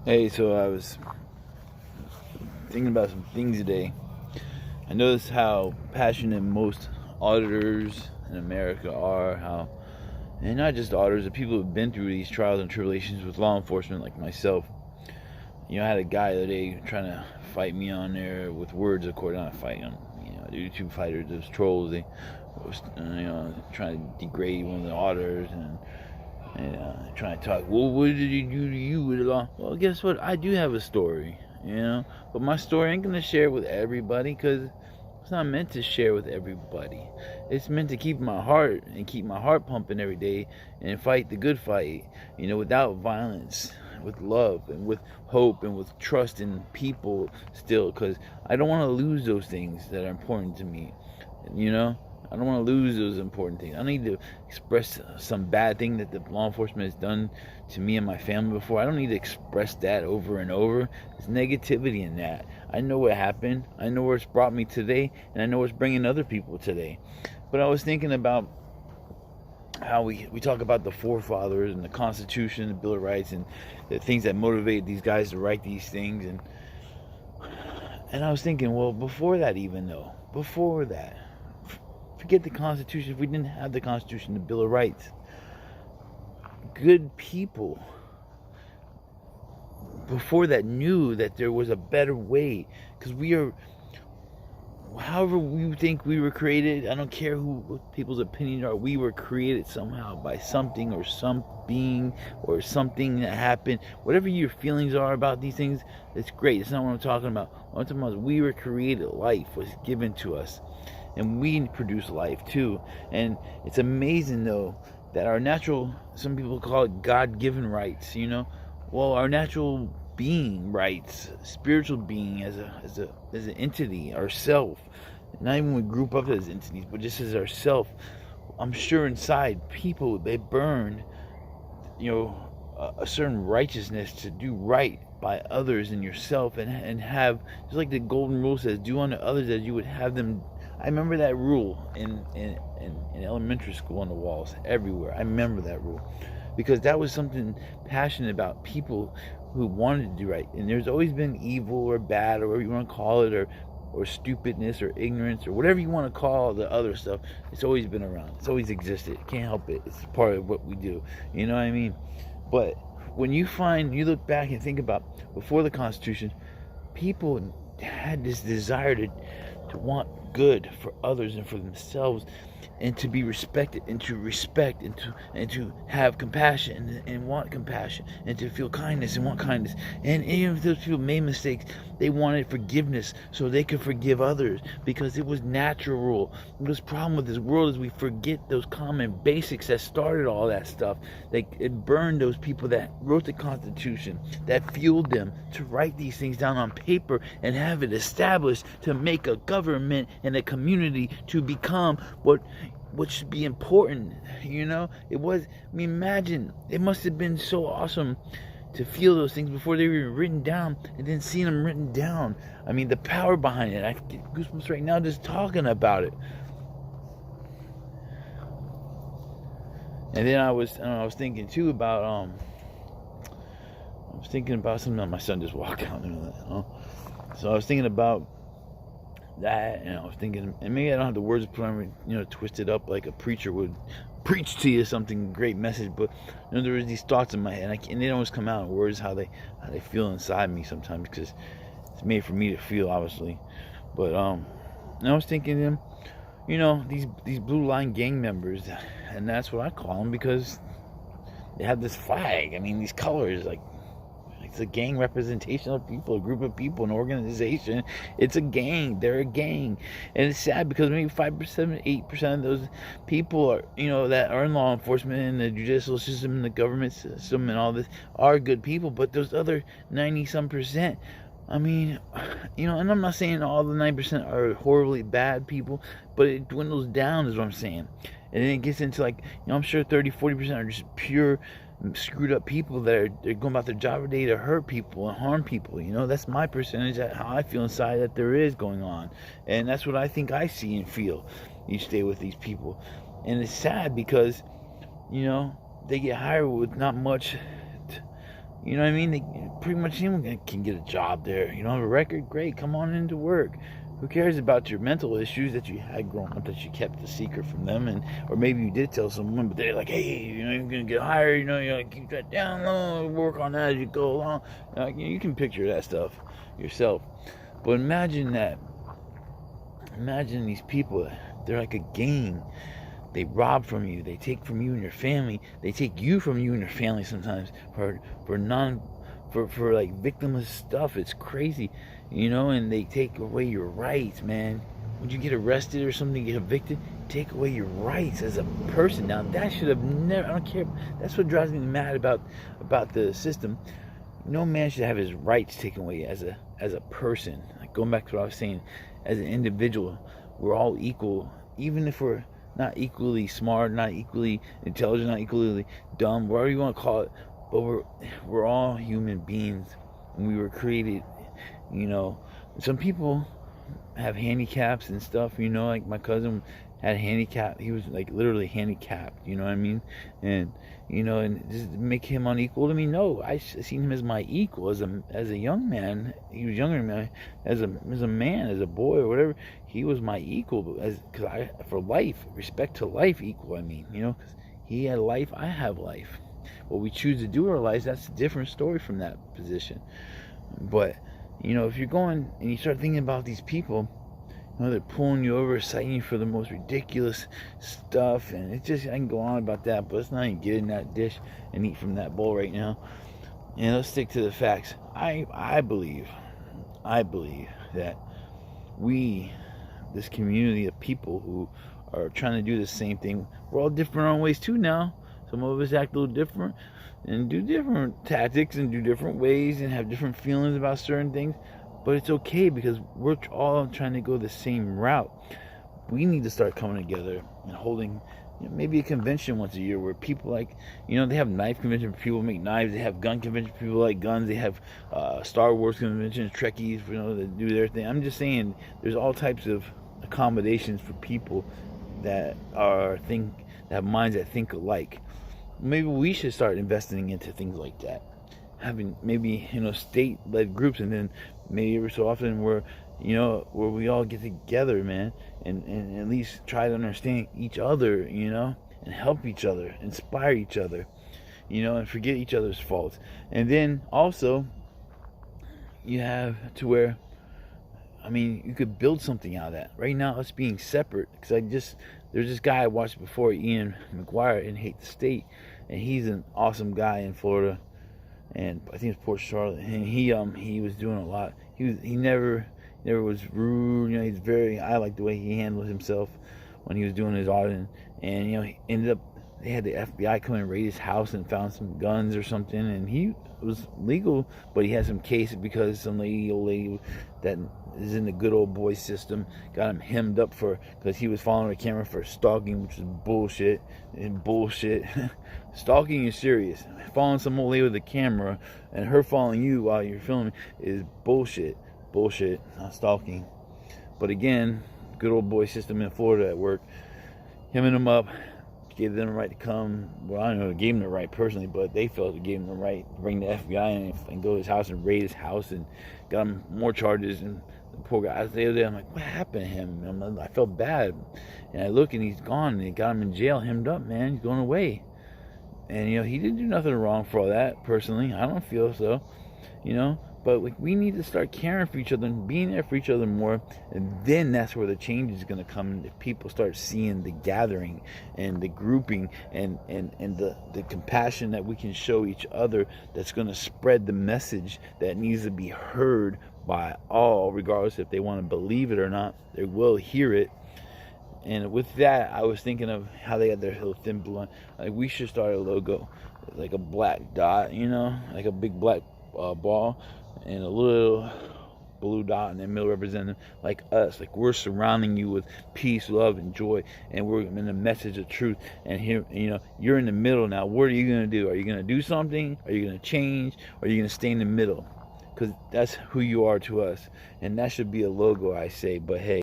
Hey, so I was thinking about some things today. I noticed how passionate most auditors in America are, and not just auditors, the people who've been through these trials and tribulations with law enforcement, like myself. I had a guy the other day trying to fight me on there with words, of course, not a fight on, YouTube fighters, those trolls, they was, trying to degrade one of the auditors and trying to talk, well, what did he do to you with the law? Well, guess what? I do have a story, but my story ain't going to share with everybody because it's not meant to share with everybody. It's meant to keep my heart pumping every day and fight the good fight, without violence, with love and with hope and with trust in people still, because I don't want to lose those things that are important to me, I don't want to lose those important things. I don't need to express some bad thing that the law enforcement has done to me and my family before. I don't need to express that over and over. There's negativity in that. I know what happened. I know where it's brought me today, and I know where it's bringing other people today. But I was thinking about how we talk about the forefathers and the Constitution, the Bill of Rights, and the things that motivate these guys to write these things. And I was thinking, well, before that, forget the Constitution. If we didn't have the Constitution, the Bill of Rights, good people before that knew that there was a better way, because we are, however we think we were created, I don't care what people's opinions are, we were created somehow by something or some being or something that happened. Whatever your feelings are about these things, it's great. It's not what I'm talking about. What I'm talking about is we were created. Life was given to us, and we produce life too. And it's amazing though that our natural, some people call it God-given rights, well, our natural being rights, spiritual being as an entity, ourself, not even when we group up as entities, but just as ourself. I'm sure inside people, they burn a certain righteousness to do right by others and yourself, and have, just like the golden rule says, do unto others as you would have them. I remember that rule in elementary school on the walls everywhere. I remember that rule because that was something passionate about, people who wanted to do right. And there's always been evil or bad or whatever you want to call it, or stupidness or ignorance or whatever you want to call the other stuff. It's always been around. It's always existed. Can't help it. It's part of what we do. You know what I mean? But when you look back and think about before the Constitution, people had this desire to want good for others and for themselves, and to be respected, and to respect, and to have compassion and want compassion, and to feel kindness and want kindness. And even if those people made mistakes, they wanted forgiveness so they could forgive others, because it was natural. The problem with this world is we forget those common basics that started all that stuff. It burned those people that wrote the Constitution, that fueled them to write these things down on paper and have it established to make a government and a community to become what should be important. Imagine, it must have been so awesome to feel those things before they were written down, and then seeing them written down. The power behind it. I get goosebumps right now just talking about it. And then I was thinking too about something. My son just walked out. So I was thinking about that, and I was thinking, and maybe I don't have the words put on, twisted up like a preacher would preach to you something great message, but there was these thoughts in my head, and they don't always come out in words, how they feel inside me sometimes, because it's made for me to feel, obviously. But and I was thinking these blue line gang members, and that's what I call them, because they have this flag. These colors, like, it's a gang representation of people, a group of people, an organization. It's a gang. They're a gang. And it's sad because maybe 5%, 8% of those people are, that are in law enforcement and the judicial system and the government system and all this are good people. But those other 90-some percent, and I'm not saying all the 9% are horribly bad people, but it dwindles down is what I'm saying. And then it gets into I'm sure 30-40% are just pure screwed up people they're going about their job every day to hurt people and harm people. That's my percentage, that how I feel inside that there is going on, and that's what I think I see and feel each day with these people. And it's sad because they get hired with not much You know what I mean? Pretty much anyone can get a job there. You don't have a record? Great, come on into work. Who cares about your mental issues that you had growing up that you kept a secret from them, or maybe you did tell someone, but they're like, hey, you're gonna get hired. You gotta keep that down low, work on that as you go along. You can picture that stuff yourself. But imagine that. Imagine these people. They're like a gang. They rob from you. They take from you and your family. They take you from you and your family sometimes for like victimless stuff. It's crazy, and they take away your rights, man. When you get arrested or something, get evicted, take away your rights as a person. Now that should have never. I don't care. That's what drives me mad about the system. No man should have his rights taken away as a person. Like going back to what I was saying, as an individual, we're all equal, even if we're not equally smart, not equally intelligent, not equally dumb, whatever you want to call it. But we're all human beings, and we were created. Some people have handicaps and stuff. Like my cousin had a handicap. He was like literally handicapped. You know what I mean? And and just make him unequal to me? No, I seen him as my equal, as a young man. He was younger than me. As a man, as a boy or whatever, he was my equal. Because for life, respect to life, equal. I mean, because he had life, I have life. What we choose to do in our lives, that's a different story from that position. But if you're going and you start thinking about these people, they're pulling you over, citing you for the most ridiculous stuff, and it's just, I can go on about that, but let's not even get in that dish and eat from that bowl right now. And let's stick to the facts. I believe that this community of people who are trying to do the same thing, we're all different in our own ways too now. Some of us act a little different and do different tactics and do different ways and have different feelings about certain things. But it's okay because we're all trying to go the same route. We need to start coming together and holding maybe a convention once a year where people they have knife convention for people who make knives. They have gun convention for people who like guns. They have Star Wars conventions, Trekkies, that do their thing. I'm just saying there's all types of accommodations for people that have minds that think alike. Maybe we should start investing into things like that. Having maybe state-led groups, and then maybe every so often where we all get together, man, and at least try to understand each other, and help each other, inspire each other, and forget each other's faults. And then also you have to where you could build something out of that. Right now, us being separate, because there's this guy I watched before, Ian McGuire in Hate the State, and he's an awesome guy in Florida. And I think it's Port Charlotte, and he was doing a lot. He never was rude. He's I like the way he handled himself when he was doing his auditing. And he ended up, they had the FBI come and raid his house and found some guns or something, and he was legal, but he had some cases because some old lady that is in the good old boy system got him hemmed up because he was following the camera for stalking, which is bullshit. Stalking is serious. Following some old lady with a camera and her following you while you're filming is bullshit, not stalking. But again, good old boy system in Florida at work, hemming them up, gave them the right to come. Well, I don't know, it gave them the right personally, but they felt it gave them the right to bring the FBI in and go to his house and raid his house and got him more charges. And the poor guy, I was there, I'm like, what happened to him? I felt bad. And I look and he's gone, and they got him in jail, hemmed up, man. He's going away. And he didn't do nothing wrong for all that, personally. I don't feel so, but we need to start caring for each other and being there for each other more, and then that's where the change is going to come. If people start seeing the gathering and the grouping and the compassion that we can show each other, that's going to spread the message that needs to be heard by all, regardless if they want to believe it or not. They will hear it. And with that, I was thinking of how they had their little thin blue. Like, we should start a logo, like a black dot, like a big black ball, and a little blue dot in the middle representing like us. Like, we're surrounding you with peace, love, and joy, and we're in the message of truth. And here, you're in the middle now. What are you going to do? Are you going to do something? Are you going to change? Or are you going to stay in the middle? Because that's who you are to us. And that should be a logo, I say. But hey.